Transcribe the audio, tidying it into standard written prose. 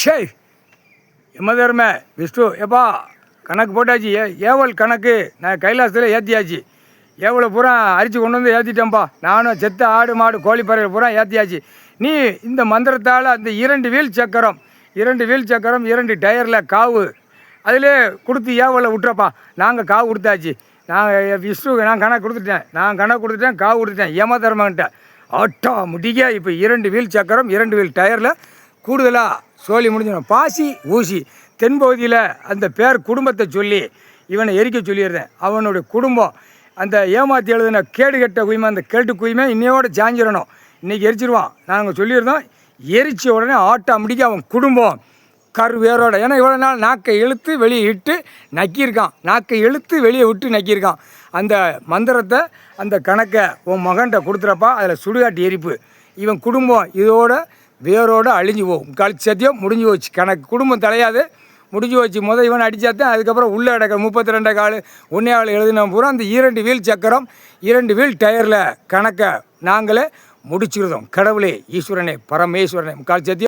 ஷே யமதர்ம விஷ்ணு எப்பா கணக்கு போட்டாச்சு. ஏவல் கணக்கு நான் கைலாசத்தில் ஏற்றியாச்சு. ஏவலை பூரா அரிச்சு கொண்டு வந்து ஏற்றிட்டேன்ப்பா. நானும் செத்த ஆடு மாடு கோழி பறவை பூரா ஏற்றியாச்சு. நீ இந்த மந்திரத்தால் அந்த 2 வீல் சக்கரம் 2 டயரில் காவு அதிலே கொடுத்து ஏவலை விட்டுறப்பா. நாங்கள் காவு கொடுத்தாச்சு. நான் கணக்கு கொடுத்துட்டேன் காவு கொடுத்துட்டேன் யமதர்மன்ட்ட. ஆட்டோமேட்டிக்க இப்போ 2 வீல் சக்கரம் 2 வீல் டயரில் கூடுதலாக சோழி முடிஞ்சிடும். பாசி ஊசி தென்பகுதியில் அந்த பேர் குடும்பத்தை சொல்லி இவனை எரிக்க சொல்லிடுறேன். அவனுடைய குடும்பம் அந்த ஏமாற்றி எழுதின கேடுகட்ட குய்மை அந்த கேட்டு குய்மை இன்னையோட சாஞ்சிடணும். இன்றைக்கி எரிச்சிருவான். நாங்கள் சொல்லியிருந்தோம். எரித்த உடனே ஆட்டோமேட்டிக்க அவன் குடும்பம் வேரோட. ஏன்னா இவ்வளோ நாள் நாக்கை இழுத்து வெளியே இட்டு நக்கியிருக்கான். நக்கியிருக்கான். அந்த மந்திரத்தை அந்த கணக்கை உன் மகன்கிட்ட கொடுத்துறப்பா. அதில் சுடுகாட்டு எரிப்பு. இவன் குடும்பம் இதோட வேரோடு அழிஞ்சு போகும். சத்தியம் முடிஞ்சு போச்சு. கணக்கு குடும்பம் தலையாது முடிஞ்சு போச்சு. இவன் அடித்தாத்தான் அதுக்கப்புறம் உள்ளே அடக்க 32 கால் 1 எழுதின பூரா அந்த 2 வீல் சக்கரம் 2 வீல் டயரில் கணக்கை நாங்களே முடிச்சிருந்தோம். கடவுளே ஈஸ்வரனே பரமேஸ்வரனே சத்தியம்.